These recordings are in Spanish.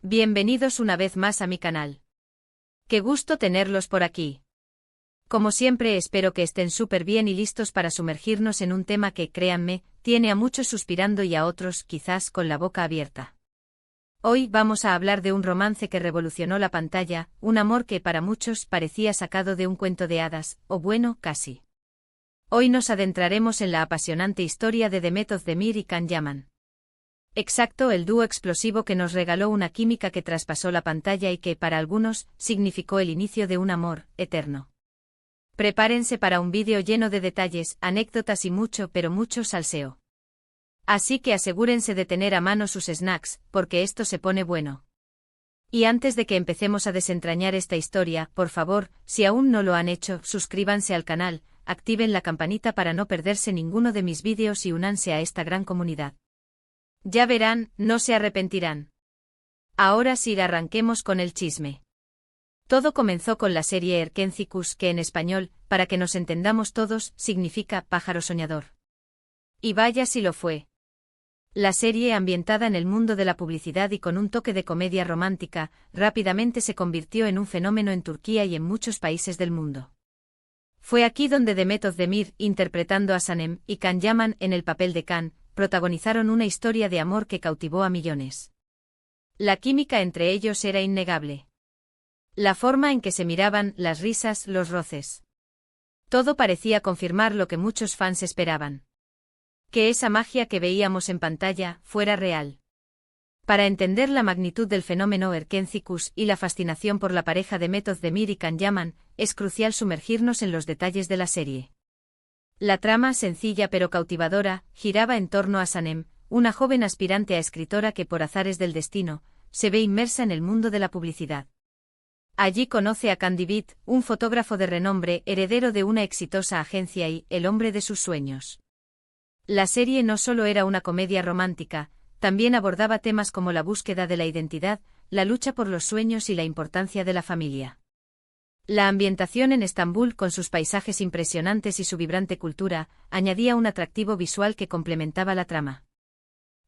Bienvenidos una vez más a mi canal. Qué gusto tenerlos por aquí. Como siempre espero que estén súper bien y listos para sumergirnos en un tema que, créanme, tiene a muchos suspirando y a otros, quizás, con la boca abierta. Hoy vamos a hablar de un romance que revolucionó la pantalla, un amor que para muchos parecía sacado de un cuento de hadas, o bueno, casi. Hoy nos adentraremos en la apasionante historia de Demet Özdemir y Can Yaman. Exacto, el dúo explosivo que nos regaló una química que traspasó la pantalla y que, para algunos, significó el inicio de un amor eterno. Prepárense para un vídeo lleno de detalles, anécdotas y mucho, pero mucho salseo. Así que asegúrense de tener a mano sus snacks, porque esto se pone bueno. Y antes de que empecemos a desentrañar esta historia, por favor, si aún no lo han hecho, suscríbanse al canal, activen la campanita para no perderse ninguno de mis vídeos y únanse a esta gran comunidad. Ya verán, no se arrepentirán. Ahora sí, arranquemos con el chisme. Todo comenzó con la serie Erkéntzikos, que en español, para que nos entendamos todos, significa pájaro soñador. Y vaya si lo fue. La serie, ambientada en el mundo de la publicidad y con un toque de comedia romántica, rápidamente se convirtió en un fenómeno en Turquía y en muchos países del mundo. Fue aquí donde Demet Özdemir, interpretando a Sanem, y Can Yaman, en el papel de Can, protagonizaron una historia de amor que cautivó a millones. La química entre ellos era innegable. La forma en que se miraban, las risas, los roces. Todo parecía confirmar lo que muchos fans esperaban. Que esa magia que veíamos en pantalla fuera real. Para entender la magnitud del fenómeno Erkéntzikos y la fascinación por la pareja Demet Özdemir y Can Yaman, es crucial sumergirnos en los detalles de la serie. La trama, sencilla pero cautivadora, giraba en torno a Sanem, una joven aspirante a escritora que por azares del destino, se ve inmersa en el mundo de la publicidad. Allí conoce a Can Divit, un fotógrafo de renombre, heredero de una exitosa agencia y el hombre de sus sueños. La serie no solo era una comedia romántica, también abordaba temas como la búsqueda de la identidad, la lucha por los sueños y la importancia de la familia. La ambientación en Estambul, con sus paisajes impresionantes y su vibrante cultura, añadía un atractivo visual que complementaba la trama.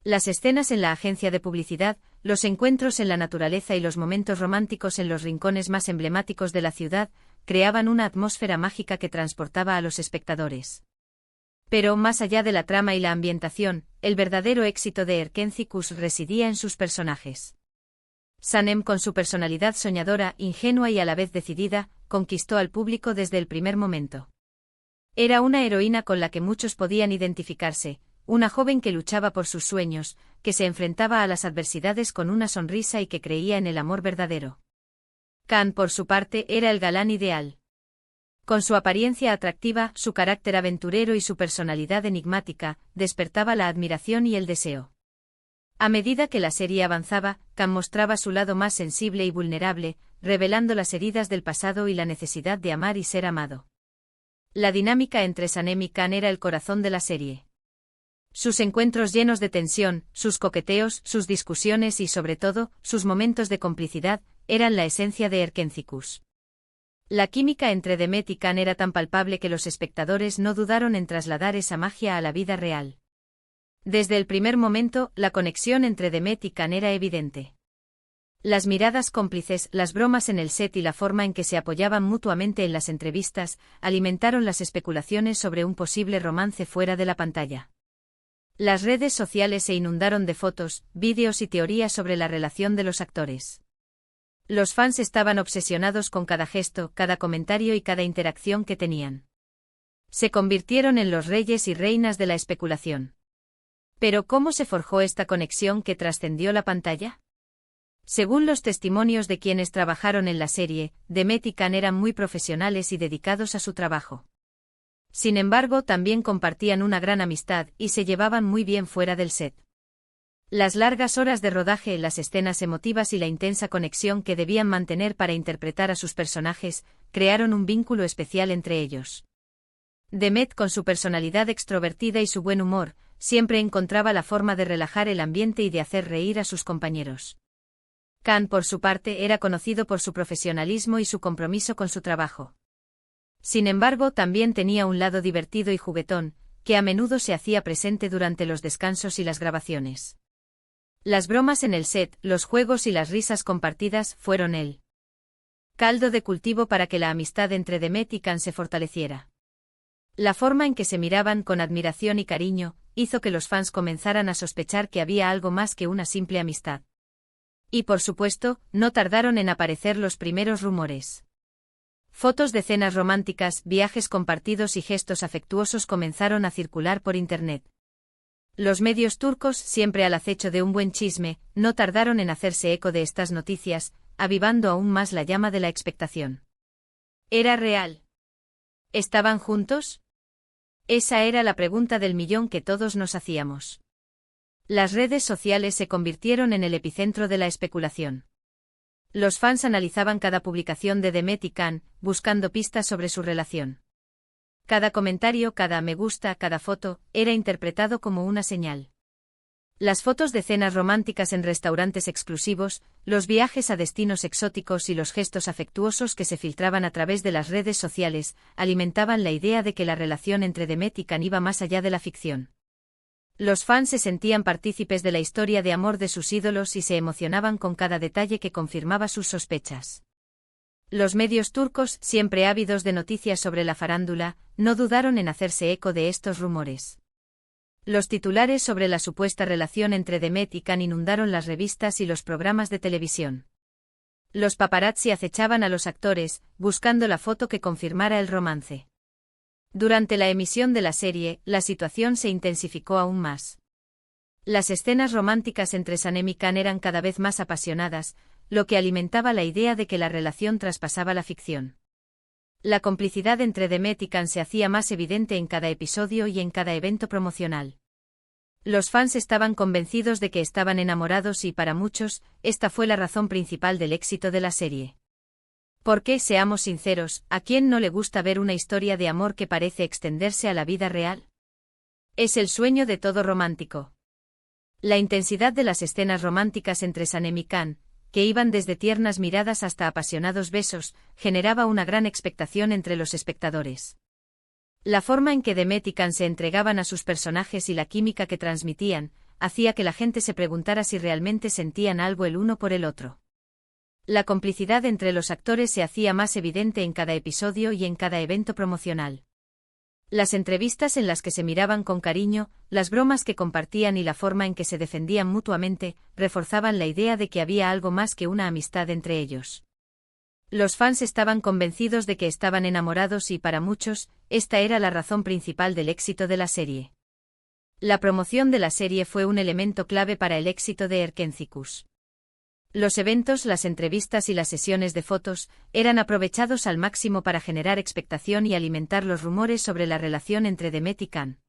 Las escenas en la agencia de publicidad, los encuentros en la naturaleza y los momentos románticos en los rincones más emblemáticos de la ciudad, creaban una atmósfera mágica que transportaba a los espectadores. Pero, más allá de la trama y la ambientación, el verdadero éxito de Erkéntzikos residía en sus personajes. Sanem, con su personalidad soñadora, ingenua y a la vez decidida, conquistó al público desde el primer momento. Era una heroína con la que muchos podían identificarse, una joven que luchaba por sus sueños, que se enfrentaba a las adversidades con una sonrisa y que creía en el amor verdadero. Can, por su parte, era el galán ideal. Con su apariencia atractiva, su carácter aventurero y su personalidad enigmática, despertaba la admiración y el deseo. A medida que la serie avanzaba, Can mostraba su lado más sensible y vulnerable, revelando las heridas del pasado y la necesidad de amar y ser amado. La dinámica entre Sanem y Can era el corazón de la serie. Sus encuentros llenos de tensión, sus coqueteos, sus discusiones y, sobre todo, sus momentos de complicidad, eran la esencia de Erkéntzikos. La química entre Demet y Can era tan palpable que los espectadores no dudaron en trasladar esa magia a la vida real. Desde el primer momento, la conexión entre Demet y Can era evidente. Las miradas cómplices, las bromas en el set y la forma en que se apoyaban mutuamente en las entrevistas, alimentaron las especulaciones sobre un posible romance fuera de la pantalla. Las redes sociales se inundaron de fotos, vídeos y teorías sobre la relación de los actores. Los fans estaban obsesionados con cada gesto, cada comentario y cada interacción que tenían. Se convirtieron en los reyes y reinas de la especulación. Pero ¿cómo se forjó esta conexión que trascendió la pantalla? Según los testimonios de quienes trabajaron en la serie, Demet y Can eran muy profesionales y dedicados a su trabajo. Sin embargo, también compartían una gran amistad y se llevaban muy bien fuera del set. Las largas horas de rodaje, las escenas emotivas y la intensa conexión que debían mantener para interpretar a sus personajes, crearon un vínculo especial entre ellos. Demet, con su personalidad extrovertida y su buen humor, siempre encontraba la forma de relajar el ambiente y de hacer reír a sus compañeros. Can, por su parte, era conocido por su profesionalismo y su compromiso con su trabajo. Sin embargo, también tenía un lado divertido y juguetón, que a menudo se hacía presente durante los descansos y las grabaciones. Las bromas en el set, los juegos y las risas compartidas fueron el caldo de cultivo para que la amistad entre Demet y Can se fortaleciera. La forma en que se miraban con admiración y cariño hizo que los fans comenzaran a sospechar que había algo más que una simple amistad. Y por supuesto, no tardaron en aparecer los primeros rumores. Fotos de cenas románticas, viajes compartidos y gestos afectuosos comenzaron a circular por internet. Los medios turcos, siempre al acecho de un buen chisme, no tardaron en hacerse eco de estas noticias, avivando aún más la llama de la expectación. ¿Era real? ¿Estaban juntos? Esa era la pregunta del millón que todos nos hacíamos. Las redes sociales se convirtieron en el epicentro de la especulación. Los fans analizaban cada publicación de Demet y Can, buscando pistas sobre su relación. Cada comentario, cada me gusta, cada foto, era interpretado como una señal. Las fotos de cenas románticas en restaurantes exclusivos, los viajes a destinos exóticos y los gestos afectuosos que se filtraban a través de las redes sociales, alimentaban la idea de que la relación entre Demet y Can iba más allá de la ficción. Los fans se sentían partícipes de la historia de amor de sus ídolos y se emocionaban con cada detalle que confirmaba sus sospechas. Los medios turcos, siempre ávidos de noticias sobre la farándula, no dudaron en hacerse eco de estos rumores. Los titulares sobre la supuesta relación entre Demet y Can inundaron las revistas y los programas de televisión. Los paparazzi acechaban a los actores, buscando la foto que confirmara el romance. Durante la emisión de la serie, la situación se intensificó aún más. Las escenas románticas entre Sanem y Can eran cada vez más apasionadas, lo que alimentaba la idea de que la relación traspasaba la ficción. La complicidad entre Demet y Can se hacía más evidente en cada episodio y en cada evento promocional. Los fans estaban convencidos de que estaban enamorados y, para muchos, esta fue la razón principal del éxito de la serie. Porque, seamos sinceros, ¿a quién no le gusta ver una historia de amor que parece extenderse a la vida real? Es el sueño de todo romántico. La intensidad de las escenas románticas entre Sanem y Can, que iban desde tiernas miradas hasta apasionados besos, generaba una gran expectación entre los espectadores. La forma en que Demet y Can se entregaban a sus personajes y la química que transmitían, hacía que la gente se preguntara si realmente sentían algo el uno por el otro. La complicidad entre los actores se hacía más evidente en cada episodio y en cada evento promocional. Las entrevistas en las que se miraban con cariño, las bromas que compartían y la forma en que se defendían mutuamente, reforzaban la idea de que había algo más que una amistad entre ellos. Los fans estaban convencidos de que estaban enamorados y, para muchos, esta era la razón principal del éxito de la serie. La promoción de la serie fue un elemento clave para el éxito de Erkencikus. Los eventos, las entrevistas y las sesiones de fotos eran aprovechados al máximo para generar expectación y alimentar los rumores sobre la relación entre Demet y Can.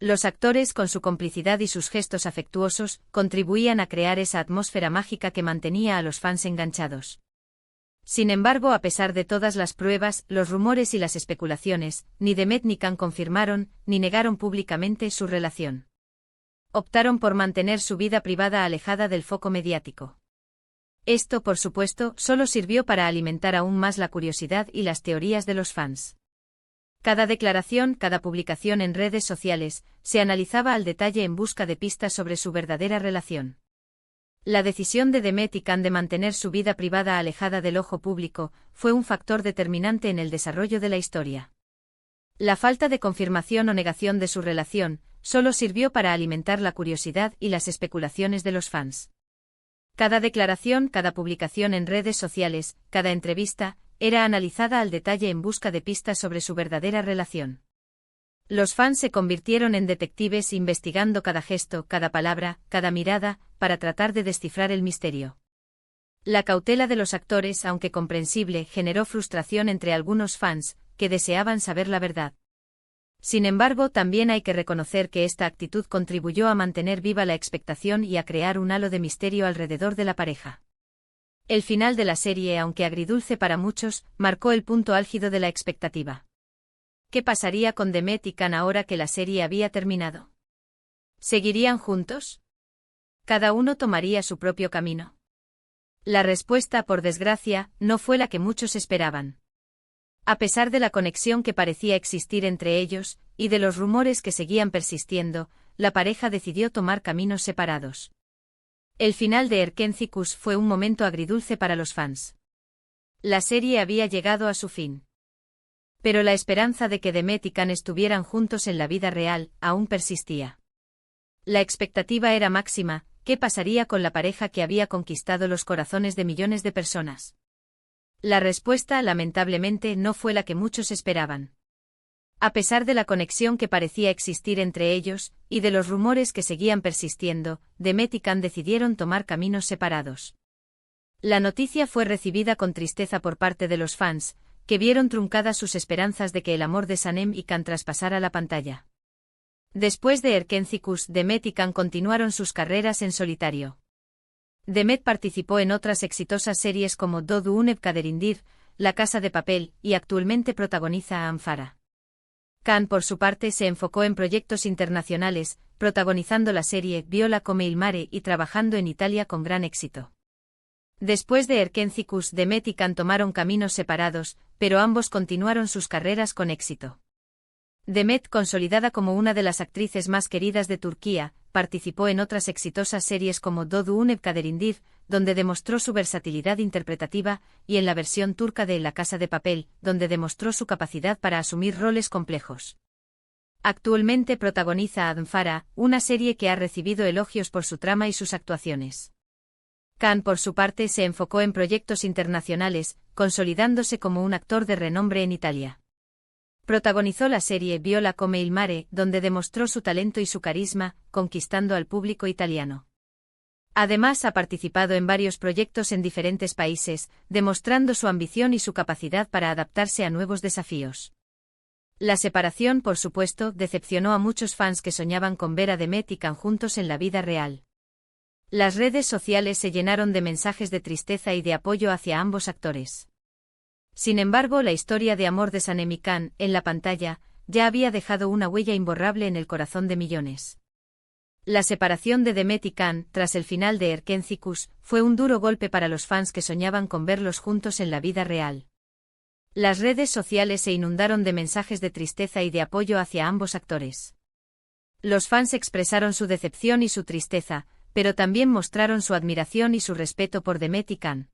Los actores, con su complicidad y sus gestos afectuosos, contribuían a crear esa atmósfera mágica que mantenía a los fans enganchados. Sin embargo, a pesar de todas las pruebas, los rumores y las especulaciones, ni Demet ni Can confirmaron, ni negaron públicamente su relación. Optaron por mantener su vida privada alejada del foco mediático. Esto, por supuesto, solo sirvió para alimentar aún más la curiosidad y las teorías de los fans. Cada declaración, cada publicación en redes sociales, se analizaba al detalle en busca de pistas sobre su verdadera relación. La decisión de Demet y Can de mantener su vida privada alejada del ojo público fue un factor determinante en el desarrollo de la historia. La falta de confirmación o negación de su relación solo sirvió para alimentar la curiosidad y las especulaciones de los fans. Cada declaración, cada publicación en redes sociales, cada entrevista, era analizada al detalle en busca de pistas sobre su verdadera relación. Los fans se convirtieron en detectives investigando cada gesto, cada palabra, cada mirada, para tratar de descifrar el misterio. La cautela de los actores, aunque comprensible, generó frustración entre algunos fans, que deseaban saber la verdad. Sin embargo, también hay que reconocer que esta actitud contribuyó a mantener viva la expectación y a crear un halo de misterio alrededor de la pareja. El final de la serie, aunque agridulce para muchos, marcó el punto álgido de la expectativa. ¿Qué pasaría con Demet y Can ahora que la serie había terminado? ¿Seguirían juntos? ¿Cada uno tomaría su propio camino? La respuesta, por desgracia, no fue la que muchos esperaban. A pesar de la conexión que parecía existir entre ellos, y de los rumores que seguían persistiendo, la pareja decidió tomar caminos separados. El final de Erkenzicus fue un momento agridulce para los fans. La serie había llegado a su fin. Pero la esperanza de que Demet y Can estuvieran juntos en la vida real aún persistía. La expectativa era máxima: ¿qué pasaría con la pareja que había conquistado los corazones de millones de personas? La respuesta, lamentablemente, no fue la que muchos esperaban. A pesar de la conexión que parecía existir entre ellos, y de los rumores que seguían persistiendo, Demet y Can decidieron tomar caminos separados. La noticia fue recibida con tristeza por parte de los fans, que vieron truncadas sus esperanzas de que el amor de Sanem y Can traspasara la pantalla. Después de Erkenzicus, Demet y Can continuaron sus carreras en solitario. Demet participó en otras exitosas series como Dodu Uneb Kaderindir, La Casa de Papel, y actualmente protagoniza a Amphara. Can, por su parte, se enfocó en proyectos internacionales, protagonizando la serie Viola come il mare y trabajando en Italia con gran éxito. Después de Erkenzicus, Demet y Can tomaron caminos separados, pero ambos continuaron sus carreras con éxito. Demet, consolidada como una de las actrices más queridas de Turquía, participó en otras exitosas series como Dodu Uneb Kaderindir, donde demostró su versatilidad interpretativa, y en la versión turca de La Casa de Papel, donde demostró su capacidad para asumir roles complejos. Actualmente protagoniza a Amphara, una serie que ha recibido elogios por su trama y sus actuaciones. Can, por su parte, se enfocó en proyectos internacionales, consolidándose como un actor de renombre en Italia. Protagonizó la serie Viola come il mare, donde demostró su talento y su carisma, conquistando al público italiano. Además, ha participado en varios proyectos en diferentes países, demostrando su ambición y su capacidad para adaptarse a nuevos desafíos. La separación, por supuesto, decepcionó a muchos fans que soñaban con ver a Demet y Can juntos en la vida real. Las redes sociales se llenaron de mensajes de tristeza y de apoyo hacia ambos actores. Sin embargo, la historia de amor de Sanem y Can, en la pantalla, ya había dejado una huella imborrable en el corazón de millones. La separación de Demet y Can, tras el final de Erkenzicus, fue un duro golpe para los fans que soñaban con verlos juntos en la vida real. Las redes sociales se inundaron de mensajes de tristeza y de apoyo hacia ambos actores. Los fans expresaron su decepción y su tristeza, pero también mostraron su admiración y su respeto por Demet y Can.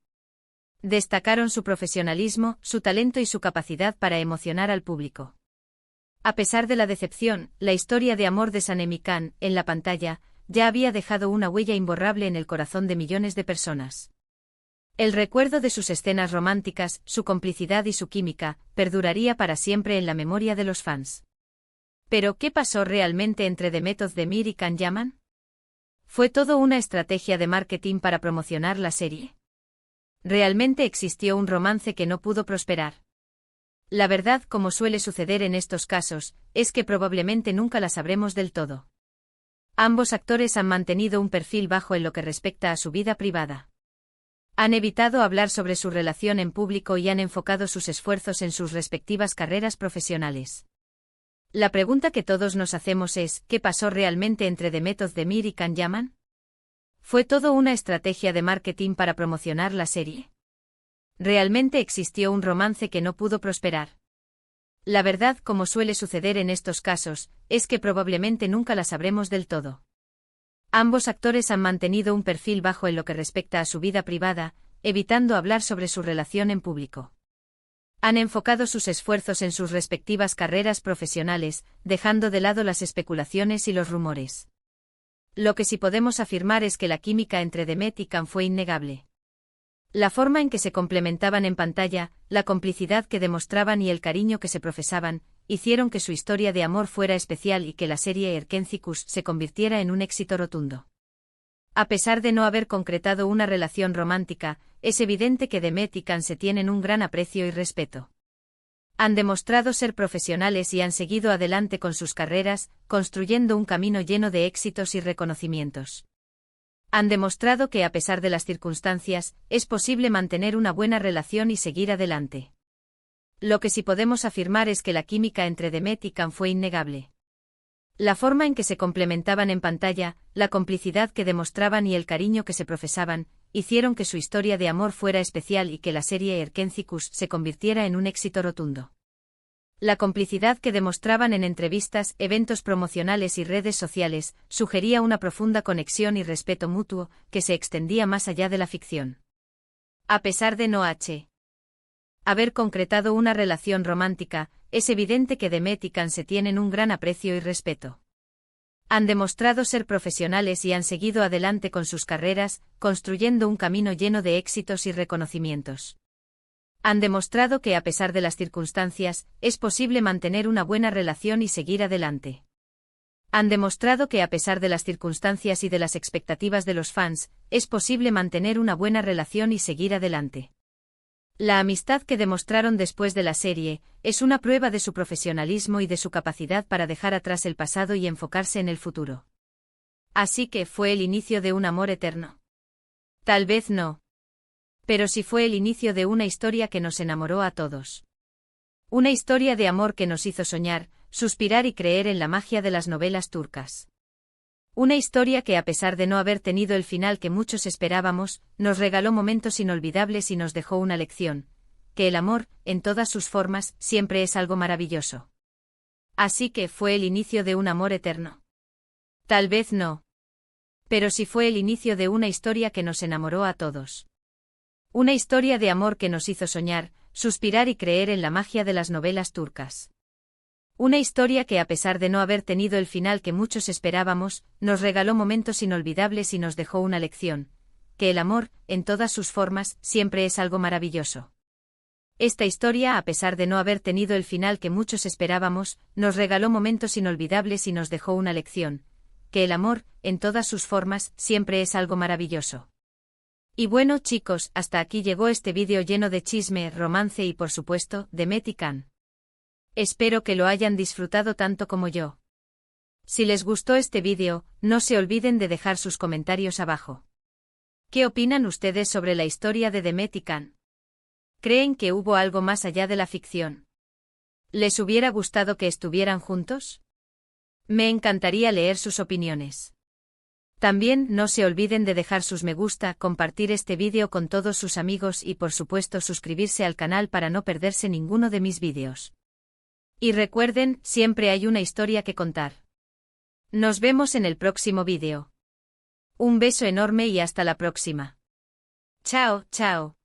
Destacaron su profesionalismo, su talento y su capacidad para emocionar al público. A pesar de la decepción, la historia de amor de Sanem y Can, en la pantalla, ya había dejado una huella imborrable en el corazón de millones de personas. El recuerdo de sus escenas románticas, su complicidad y su química, perduraría para siempre en la memoria de los fans. Pero, ¿qué pasó realmente entre Demet Özdemir y Can Yaman? ¿Fue todo una estrategia de marketing para promocionar la serie? ¿Realmente existió un romance que no pudo prosperar? La verdad, como suele suceder en estos casos, es que probablemente nunca la sabremos del todo. Ambos actores han mantenido un perfil bajo en lo que respecta a su vida privada. Han evitado hablar sobre su relación en público y han enfocado sus esfuerzos en sus respectivas carreras profesionales. La pregunta que todos nos hacemos es, ¿qué pasó realmente entre Demet Özdemir y Can Yaman? ¿Fue todo una estrategia de marketing para promocionar la serie? ¿Realmente existió un romance que no pudo prosperar? La verdad, como suele suceder en estos casos, es que probablemente nunca la sabremos del todo. Ambos actores han mantenido un perfil bajo en lo que respecta a su vida privada, evitando hablar sobre su relación en público. Han enfocado sus esfuerzos en sus respectivas carreras profesionales, dejando de lado las especulaciones y los rumores. Lo que sí podemos afirmar es que la química entre Demet y Can fue innegable. La forma en que se complementaban en pantalla, la complicidad que demostraban y el cariño que se profesaban, hicieron que su historia de amor fuera especial y que la serie Erkenzicus se convirtiera en un éxito rotundo. A pesar de no haber concretado una relación romántica, es evidente que Demet y Can se tienen un gran aprecio y respeto. Han demostrado ser profesionales y han seguido adelante con sus carreras, construyendo un camino lleno de éxitos y reconocimientos. Han demostrado que a pesar de las circunstancias, es posible mantener una buena relación y seguir adelante. Lo que sí podemos afirmar es que la química entre Demet y Can fue innegable. La forma en que se complementaban en pantalla, la complicidad que demostraban y el cariño que se profesaban, hicieron que su historia de amor fuera especial y que la serie Erkenzicus se convirtiera en un éxito rotundo. La complicidad que demostraban en entrevistas, eventos promocionales y redes sociales sugería una profunda conexión y respeto mutuo que se extendía más allá de la ficción. A pesar de no haber concretado una relación romántica, es evidente que Demet y Can se tienen un gran aprecio y respeto. Han demostrado ser profesionales y han seguido adelante con sus carreras, construyendo un camino lleno de éxitos y reconocimientos. Han demostrado que a pesar de las circunstancias, es posible mantener una buena relación y seguir adelante. Han demostrado que a pesar de las circunstancias y de las expectativas de los fans, es posible mantener una buena relación y seguir adelante. La amistad que demostraron después de la serie es una prueba de su profesionalismo y de su capacidad para dejar atrás el pasado y enfocarse en el futuro. Así que fue el inicio de un amor eterno. Tal vez no. Pero sí fue el inicio de una historia que nos enamoró a todos. Una historia de amor que nos hizo soñar, suspirar y creer en la magia de las novelas turcas. Una historia que a pesar de no haber tenido el final que muchos esperábamos, nos regaló momentos inolvidables y nos dejó una lección, que el amor, en todas sus formas, siempre es algo maravilloso. Así que fue el inicio de un amor eterno. Tal vez no. Pero sí fue el inicio de una historia que nos enamoró a todos. Una historia de amor que nos hizo soñar, suspirar y creer en la magia de las novelas turcas. Una historia que a pesar de no haber tenido el final que muchos esperábamos, nos regaló momentos inolvidables y nos dejó una lección, que el amor, en todas sus formas, siempre es algo maravilloso. Esta historia, a pesar de no haber tenido el final que muchos esperábamos, nos regaló momentos inolvidables y nos dejó una lección, que el amor, en todas sus formas, siempre es algo maravilloso. Y bueno chicos, hasta aquí llegó este vídeo lleno de chisme, romance y por supuesto, Demet y Can. Espero que lo hayan disfrutado tanto como yo. Si les gustó este vídeo, no se olviden de dejar sus comentarios abajo. ¿Qué opinan ustedes sobre la historia de Demet y Can? ¿Creen que hubo algo más allá de la ficción? ¿Les hubiera gustado que estuvieran juntos? Me encantaría leer sus opiniones. También no se olviden de dejar sus me gusta, compartir este vídeo con todos sus amigos y por supuesto suscribirse al canal para no perderse ninguno de mis vídeos. Y recuerden, siempre hay una historia que contar. Nos vemos en el próximo vídeo. Un beso enorme y hasta la próxima. Chao, chao.